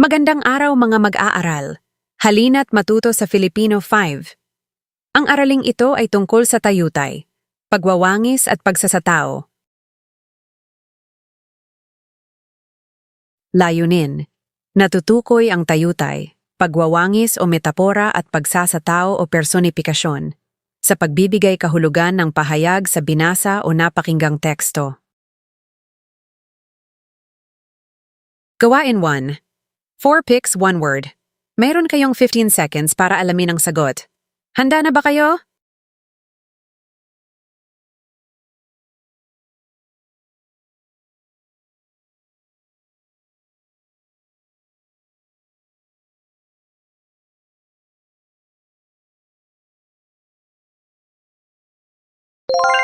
Magandang araw mga mag-aaral. Halina't matuto sa Filipino 5. Ang araling ito ay tungkol sa tayutay, pagwawangis at pagsasatao. Layunin. Natutukoy ang tayutay, pagwawangis o metapora at pagsasatao o personifikasyon sa pagbibigay kahulugan ng pahayag sa binasa o napakinggang teksto. Gawain 1. 4 picks, 1 word. Mayroon kayong 15 seconds para alamin ang sagot. Handa na ba kayo?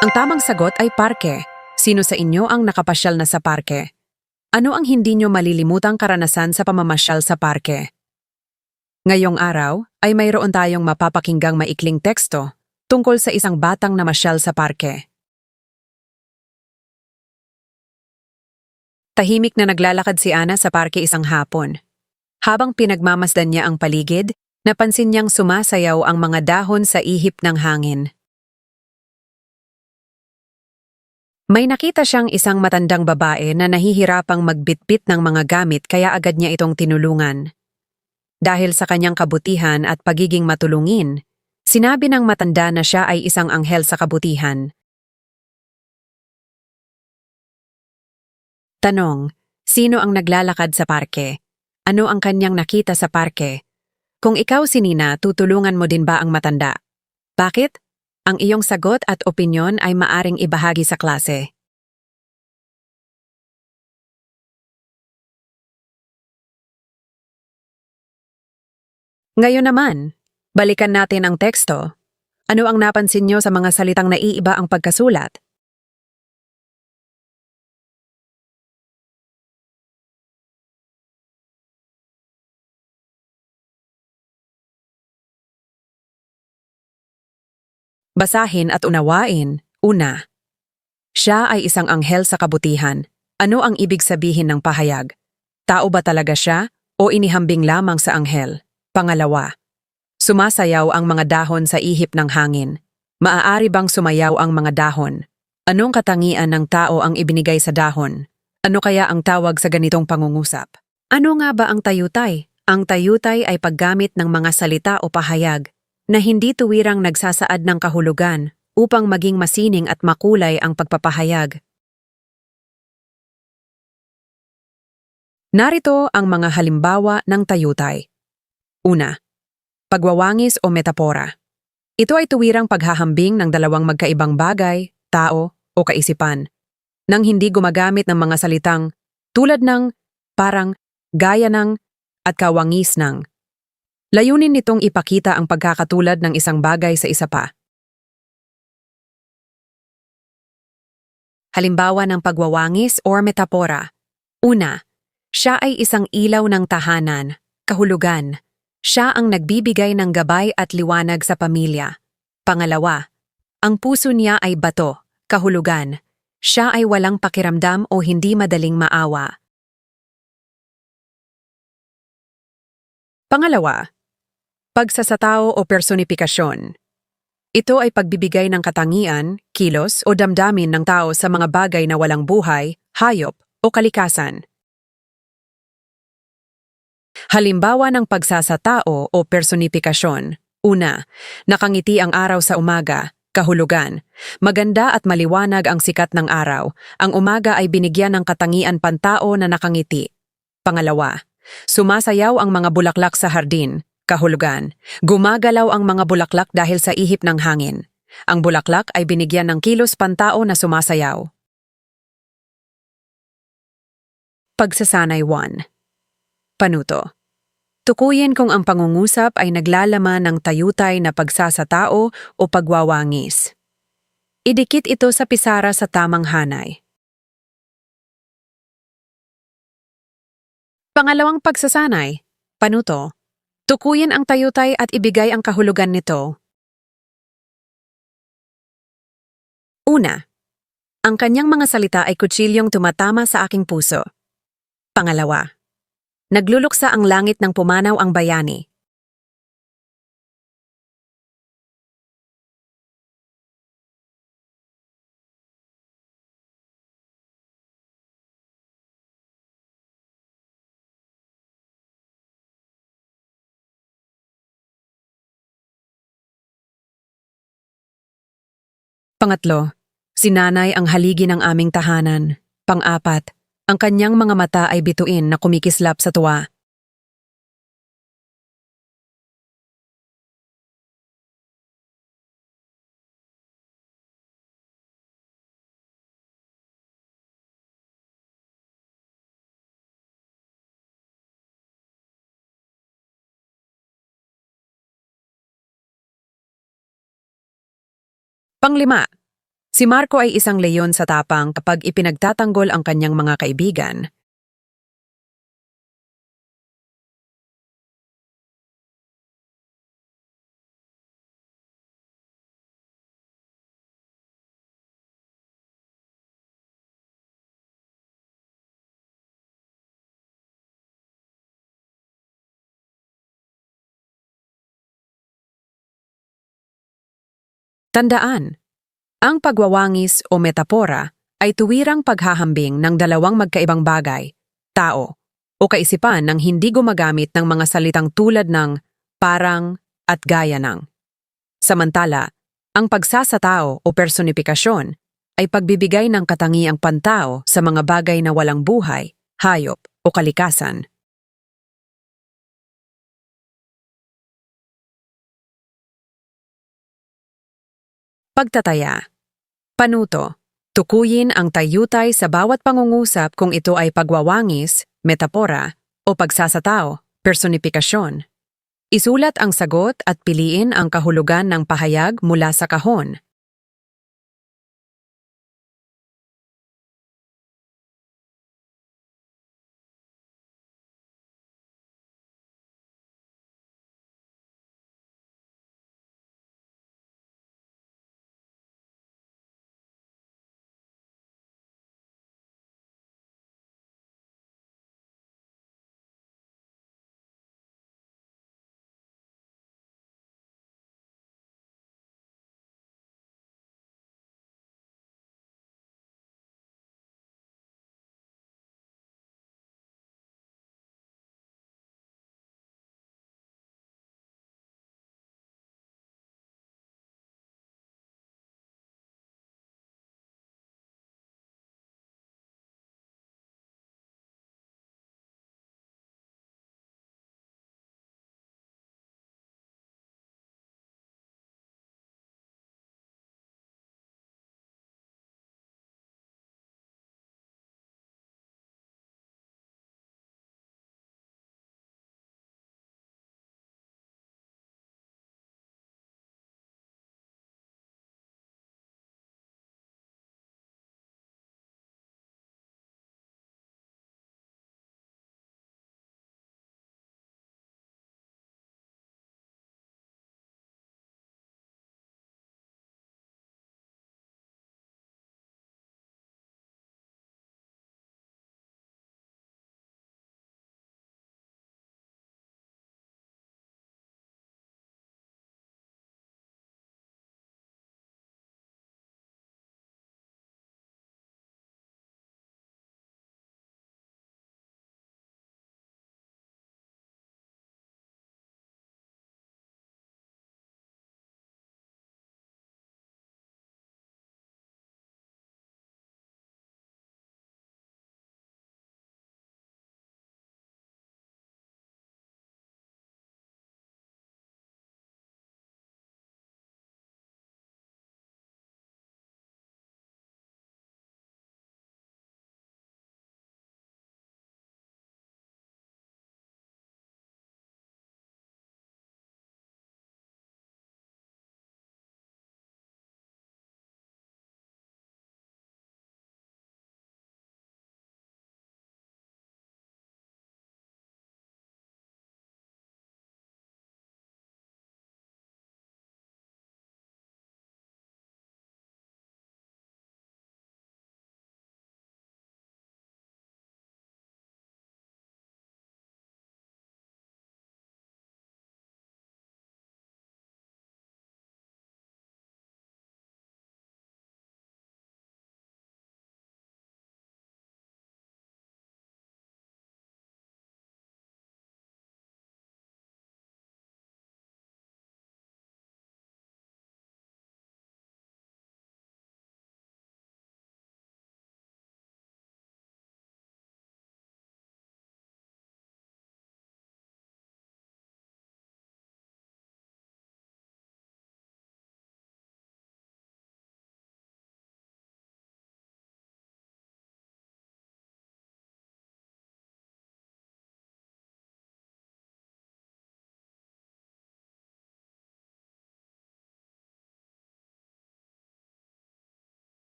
Ang tamang sagot ay parke. Sino sa inyo ang nakapasyal na sa parke? Ano ang hindi nyo malilimutang karanasan sa pamamasyal sa parke? Ngayong araw ay mayroon tayong mapapakinggang maikling teksto tungkol sa isang batang namasyal sa parke. Tahimik na naglalakad si Ana sa parke isang hapon. Habang pinagmamasdan niya ang paligid, napansin niyang sumasayaw ang mga dahon sa ihip ng hangin. May nakita siyang isang matandang babae na nahihirapang magbitbit ng mga gamit kaya agad niya itong tinulungan. Dahil sa kanyang kabutihan at pagiging matulungin, sinabi ng matanda na siya ay isang anghel sa kabutihan. Tanong, sino ang naglalakad sa parke? Ano ang kanyang nakita sa parke? Kung ikaw si Nina, tutulungan mo din ba ang matanda? Bakit? Ang iyong sagot at opinyon ay maaring ibahagi sa klase. Ngayon naman, balikan natin ang teksto. Ano ang napansin nyo sa mga salitang naiiba ang pagkasulat? Basahin at unawain. Una, siya ay isang anghel sa kabutihan. Ano ang ibig sabihin ng pahayag? Tao ba talaga siya o inihambing lamang sa anghel? Pangalawa, sumasayaw ang mga dahon sa ihip ng hangin. Maaari bang sumayaw ang mga dahon? Anong katangian ng tao ang ibinigay sa dahon? Ano kaya ang tawag sa ganitong pangungusap? Ano nga ba ang tayutay? Ang tayutay ay paggamit ng mga salita o pahayag na hindi tuwirang nagsasaad ng kahulugan upang maging masining at makulay ang pagpapahayag. Narito ang mga halimbawa ng tayutay. Una, pagwawangis o metapora. Ito ay tuwirang paghahambing ng dalawang magkaibang bagay, tao o kaisipan, nang hindi gumagamit ng mga salitang tulad ng, parang, gaya ng, at kawangis ng. Layunin nitong ipakita ang pagkakatulad ng isang bagay sa isa pa. Halimbawa ng pagwawangis o metapora. Una, siya ay isang ilaw ng tahanan, kahulugan. Siya ang nagbibigay ng gabay at liwanag sa pamilya. Pangalawa, ang puso niya ay bato, kahulugan. Siya ay walang pakiramdam o hindi madaling maawa. Pangalawa, pagsasatao o personifikasyon. Ito ay pagbibigay ng katangian, kilos o damdamin ng tao sa mga bagay na walang buhay, hayop o kalikasan. Halimbawa ng pagsasatao o personifikasyon. Una, nakangiti ang araw sa umaga, kahulugan. Maganda at maliwanag ang sikat ng araw. Ang umaga ay binigyan ng katangian pantao na nakangiti. Pangalawa, sumasayaw ang mga bulaklak sa hardin, kahulugan. Gumagalaw ang mga bulaklak dahil sa ihip ng hangin. Ang bulaklak ay binigyan ng kilos pantao na sumasayaw. Pagsasanay 1. Panuto. Tukuyin kung ang pangungusap ay naglalaman ng tayutay na pagsasatao o pagwawangis. Idikit ito sa pisara sa tamang hanay. Pangalawang pagsasanay. Panuto. Tukuyin ang tayutay at ibigay ang kahulugan nito. Una, ang kanyang mga salita ay kutsilyong tumatama sa aking puso. Pangalawa, Nagluluksa ang langit ng pumanaw ang bayani. Pangatlo, si nanay ang haligi ng aming tahanan. Pang-apat, ang kanyang mga mata ay bituin na kumikislap sa tuwa. Panglima, si Marco ay isang leyon sa tapang kapag ipinagtatanggol ang kanyang mga kaibigan. Tandaan, ang pagwawangis o metapora ay tuwirang paghahambing ng dalawang magkaibang bagay, tao, o kaisipan ng hindi gumagamit ng mga salitang tulad ng parang at gaya ng. Samantala, ang pagsasatao o personifikasyon ay pagbibigay ng katangiang pantao sa mga bagay na walang buhay, hayop o kalikasan. Pagtataya. Panuto. Tukuyin ang tayutay sa bawat pangungusap kung ito ay pagwawangis, metapora, o pagsasatao, personifikasyon. Isulat ang sagot at piliin ang kahulugan ng pahayag mula sa kahon.